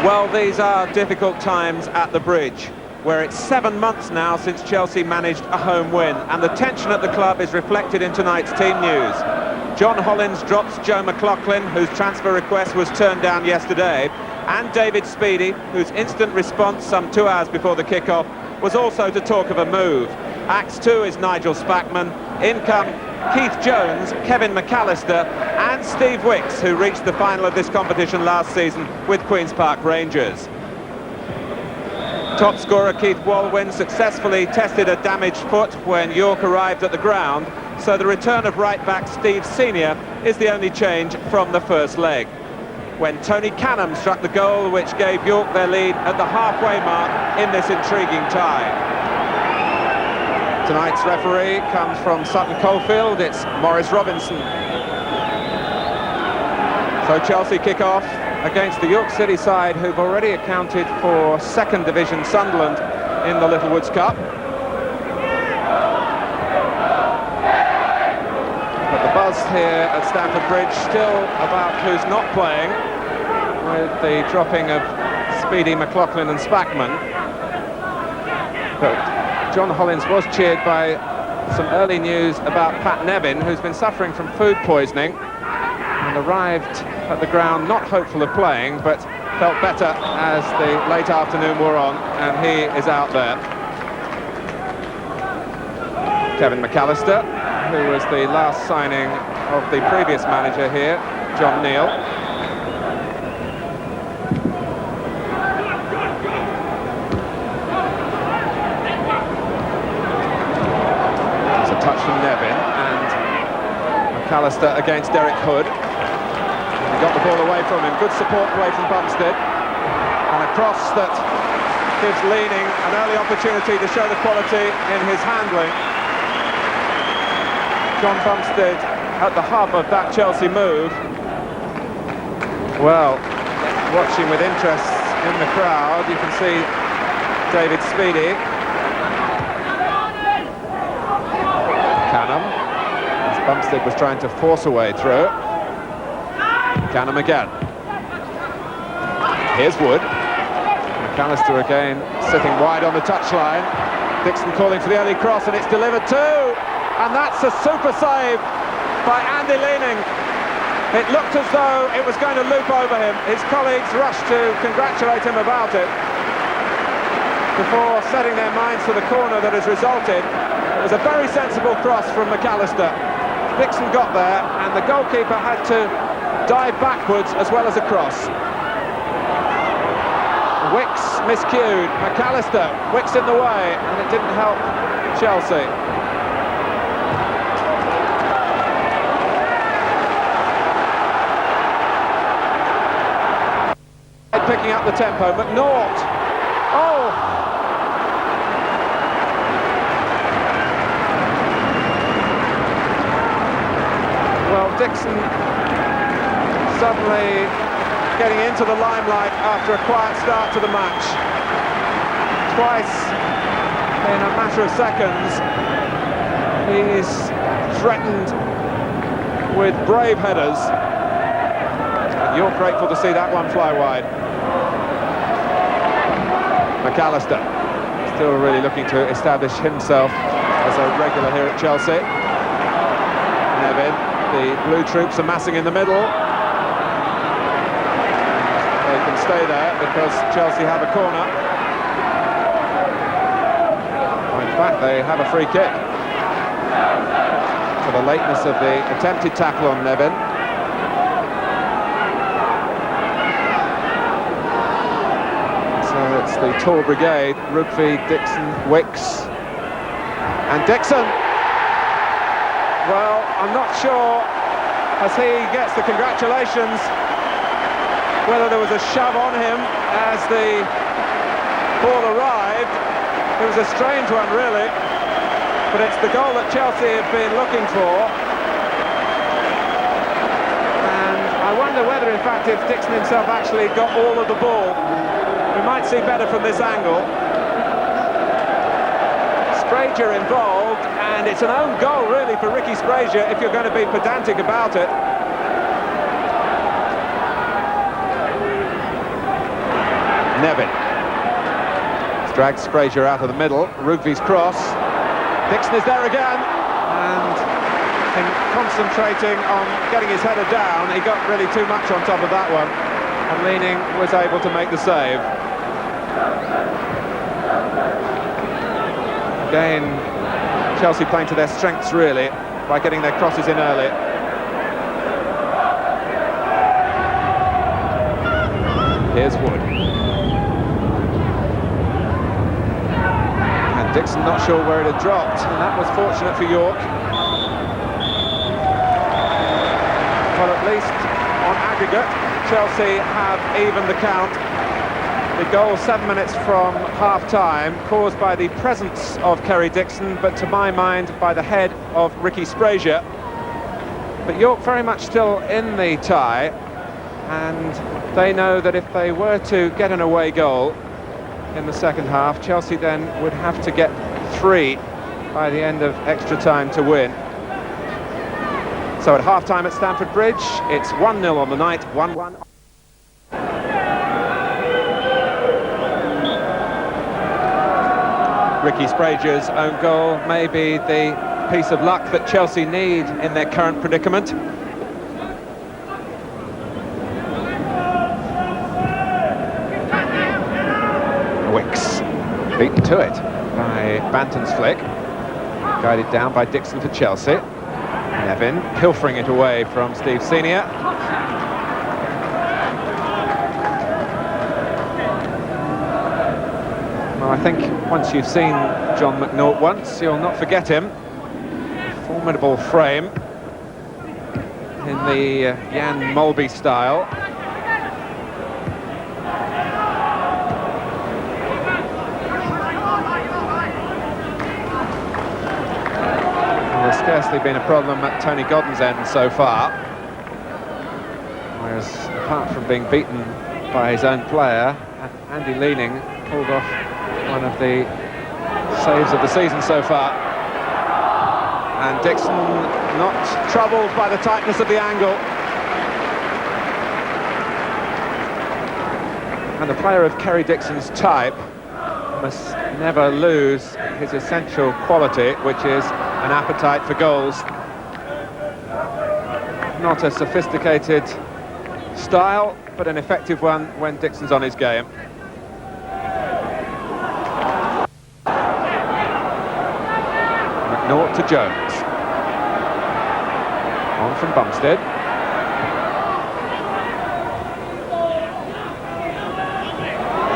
Well, these are difficult times at the Bridge, where it's 7 months now since Chelsea managed a home win, and the tension at the club is reflected in tonight's team news. John Hollins drops Joe McLaughlin, whose transfer request was turned down yesterday, and David Speedie, whose instant response some 2 hours before the kick-off was also to talk of a move. Axed 2 is Nigel Spackman. In come Keith Jones, Kevin McAllister and Steve Wicks, who reached the final of this competition last season with Queen's Park Rangers. Top scorer Keith Walwyn successfully tested a damaged foot when York arrived at the ground, so the return of right-back Steve Senior is the only change from the first leg, when Tony Canham struck the goal which gave York their lead at the halfway mark in this intriguing tie. Tonight's referee comes from Sutton Coldfield, it's Maurice Robinson. So Chelsea kick off against the York City side, who've already accounted for second division Sunderland in the Littlewoods Cup. But the buzz here at Stamford Bridge still about who's not playing, with the dropping of Speedie, McLaughlin and Spackman. But John Hollins was cheered by some early news about Pat Nevin, who's been suffering from food poisoning and arrived at the ground not hopeful of playing, but felt better as the late afternoon wore on, and he is out there. Kevin McAllister, who was the last signing of the previous manager here, John Neal. Touch from Nevin, and McAllister against Derek Hood. He got the ball away from him, good support away from Bumstead, and a cross that gives Leaning an early opportunity to show the quality in his handling. John Bumstead at the hub of that Chelsea move. Well, watching with interest in the crowd, you can see David Speedie. Canham, as Bumstead was trying to force a way through. Canham again. Here's Wood. McAllister again sitting wide on the touchline. Dixon calling for the early cross, and it's delivered too. And that's a super save by Andy Leaning. It looked as though it was going to loop over him. His colleagues rushed to congratulate him about it before setting their minds to the corner that has resulted. It was a very sensible cross from McAllister. Dixon got there, and the goalkeeper had to dive backwards as well as across. Wicks miscued. McAllister, Wicks in the way, and it didn't help Chelsea. Picking up the tempo. McNaught. Oh! Well, Dixon suddenly getting into the limelight after a quiet start to the match. Twice in a matter of seconds, he's threatened with brave headers. You're grateful to see that one fly wide. McAllister still really looking to establish himself as a regular here at Chelsea. Nevin. The blue troops amassing in the middle. They can stay there because Chelsea have a corner. In fact, they have a free kick for the lateness of the attempted tackle on Nevin. So it's the tall brigade, Rougvie, Dixon, Wicks, and Dixon. Well, I'm not sure, as he gets the congratulations, whether there was a shove on him as the ball arrived. It was a strange one, really, but it's the goal that Chelsea have been looking for. And I wonder whether, in fact, if Dixon himself actually got all of the ball. We might see better from this angle. Sbragia involved, and it's an own goal really for Ricky Sbragia if you're going to be pedantic about it. Nevin. He's dragged Sbragia out of the middle. Rougvie's cross. Dixon is there again, and in concentrating on getting his header down, he got really too much on top of that one, and Leaning was able to make the save. Again, Chelsea playing to their strengths really by getting their crosses in early. Here's Wood. And Dixon not sure where it had dropped, and that was fortunate for York. Well, at least on aggregate, Chelsea have evened the count. The goal 7 minutes from half-time, caused by the presence of Kerry Dixon, but to my mind by the head of Ricky Sbragia. But York very much still in the tie, and they know that if they were to get an away goal in the second half, Chelsea then would have to get 3 by the end of extra time to win. So at half-time at Stamford Bridge, it's 1-0 on the night, 1-1. Ricky Sbragia's own goal may be the piece of luck that Chelsea need in their current predicament. Wicks beaten to it by Banton's flick, guided down by Dixon for Chelsea. Nevin pilfering it away from Steve Senior. Well, I think once you've seen John McNaught once, you'll not forget him. Formidable frame in the Jan Molby style. There's scarcely been a problem at Tony Godden's end so far. Whereas, apart from being beaten by his own player, Andy Leaning pulled off one of the saves of the season so far. And Dixon not troubled by the tightness of the angle. And a player of Kerry Dixon's type must never lose his essential quality, which is an appetite for goals. Not a sophisticated style, but an effective one when Dixon's on his game. McNaught to Jones. On from Bumstead.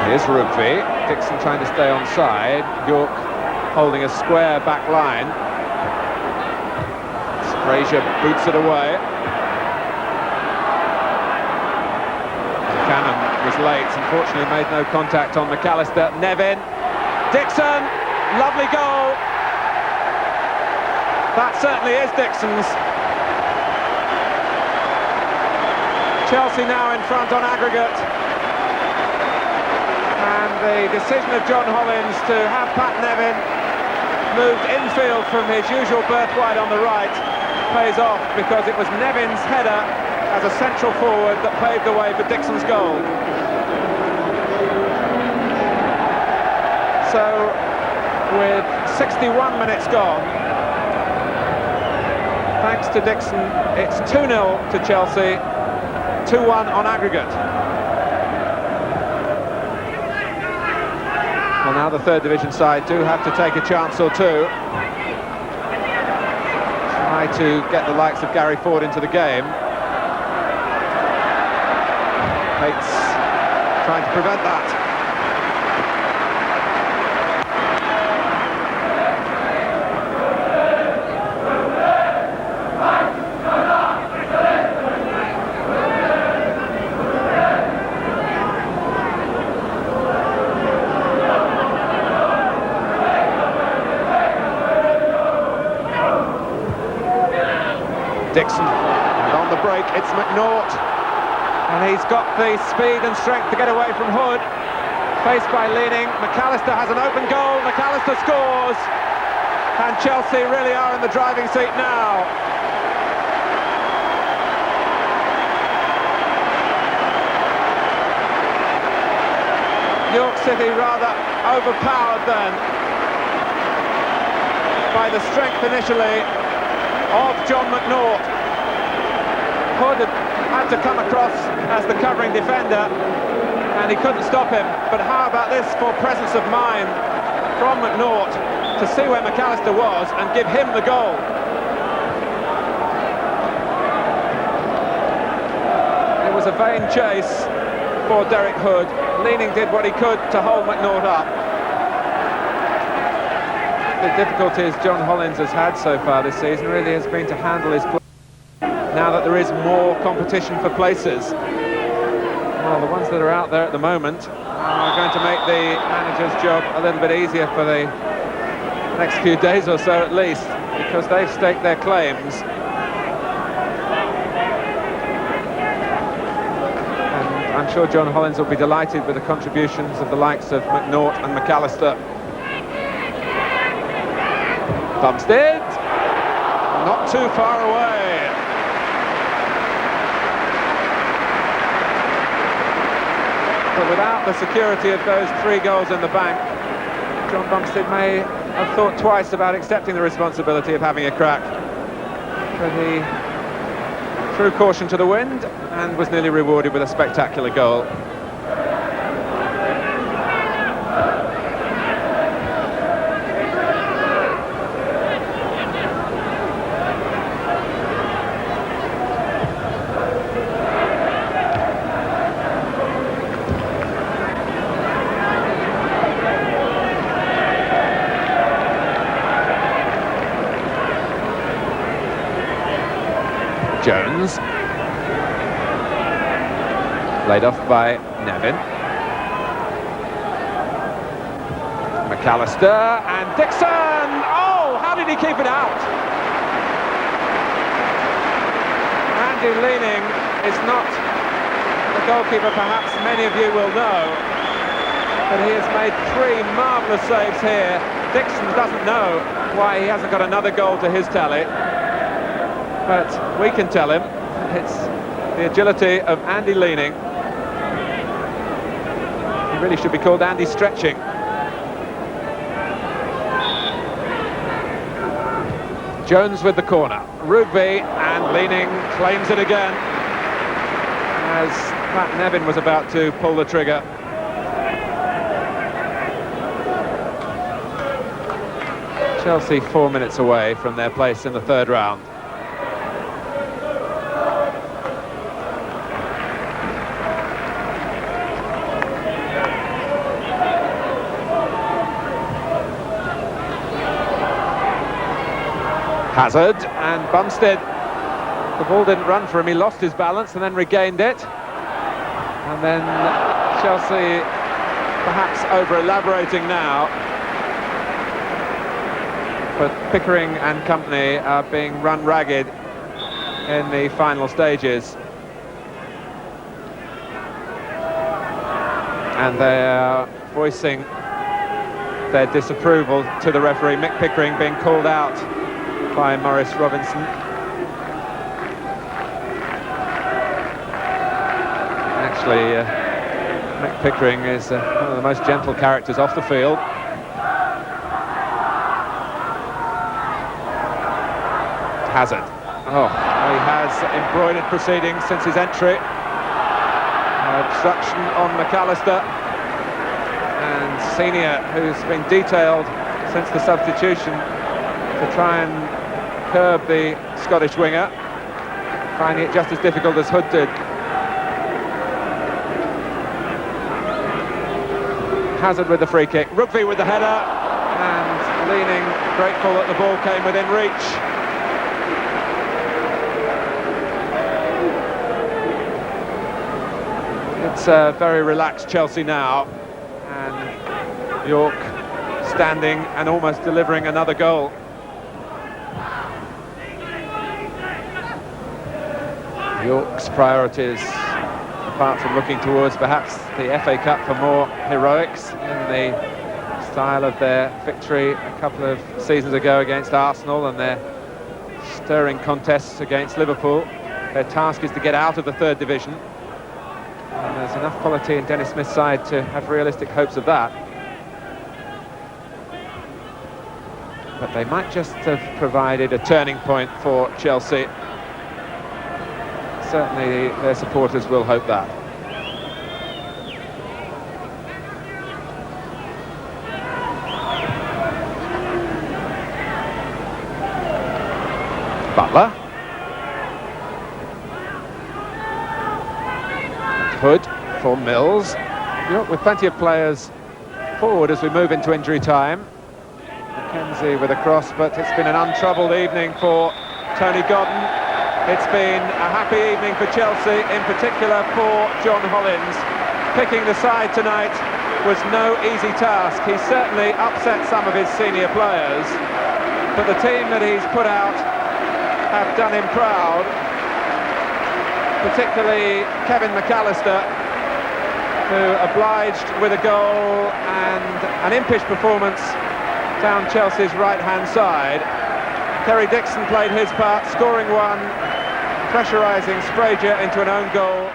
Here's Rougvie. Dixon trying to stay onside. York holding a square back line. Sbragia boots it away. Canham was late, unfortunately made no contact on McAllister. Nevin. Dixon. Lovely goal. That certainly is Dixon's. Chelsea now in front on aggregate. And the decision of John Hollins to have Pat Nevin moved infield from his usual berth wide on the right pays off, because it was Nevin's header as a central forward that paved the way for Dixon's goal. So, with 61 minutes gone, thanks to Dixon, it's 2-0 to Chelsea, 2-1 on aggregate. Well, now the third division side do have to take a chance or two. Try to get the likes of Gary Ford into the game. Pates trying to prevent that. Dixon, and on the break it's McNaught, and he's got the speed and strength to get away from Hood. Faced by Leaning, McAllister has an open goal, McAllister scores, and Chelsea really are in the driving seat now. York City rather overpowered then by the strength initially of John McNaught. Hood had to come across as the covering defender and he couldn't stop him, but how about this for presence of mind from McNaught to see where McAllister was and give him the goal. It was a vain chase for Derek Hood. Leaning did what he could to hold McNaught up. The difficulties John Hollins has had so far this season really has been to handle his play now that there is more competition for places. Well, the ones that are out there at the moment are going to make the manager's job a little bit easier for the next few days or so at least, because they've staked their claims. And I'm sure John Hollins will be delighted with the contributions of the likes of McNaught and McAllister. Bumstead, not too far away. But without the security of those 3 goals in the bank, John Bumstead may have thought twice about accepting the responsibility of having a crack. But he threw caution to the wind and was nearly rewarded with a spectacular goal. Jones, laid off by Nevin. McAllister and Dixon! Oh, how did he keep it out? Andy Leaning is not the goalkeeper perhaps many of you will know, but he has made 3 marvellous saves here. Dixon doesn't know why he hasn't got another goal to his tally, but we can tell him it's the agility of Andy Leaning. He really should be called Andy Stretching. Jones with the corner. Rougvie and Leaning claims it again as Pat Nevin was about to pull the trigger. Chelsea 4 minutes away from their place in the 3rd round. Hazard and Bumstead, the ball didn't run for him, he lost his balance and then regained it. And then Chelsea perhaps over-elaborating now, but Pickering and company are being run ragged in the final stages. And they are voicing their disapproval to the referee, Mick Pickering, being called out by Maurice Robinson. Actually, Mick Pickering is one of the most gentle characters off the field. Hazard. Oh, he has embroidered proceedings since his entry. Obstruction on McAllister. And Senior, who's been detailed since the substitution to try and curb the Scottish winger, finding it just as difficult as Hood did. Hazard with the free kick, Rougvie with the header, and Leaning grateful that the ball came within reach. It's a very relaxed Chelsea now, and York standing and almost delivering another goal. York's priorities, apart from looking towards perhaps the FA Cup for more heroics in the style of their victory a couple of seasons ago against Arsenal and their stirring contests against Liverpool, their task is to get out of the 3rd division. And there's enough quality in Dennis Smith's side to have realistic hopes of that. But they might just have provided a turning point for Chelsea. Certainly their supporters will hope that. Butler. And Hood for Mills. With plenty of players forward as we move into injury time. Mackenzie with a cross, but it's been an untroubled evening for Tony Godden. It's been a happy evening for Chelsea, in particular for John Hollins. Picking the side tonight was no easy task. He certainly upset some of his senior players, but the team that he's put out have done him proud, particularly Kevin McAllister, who obliged with a goal and an impish performance down Chelsea's right-hand side. Kerry Dixon played his part, scoring one, pressurising Sbragia into an own goal.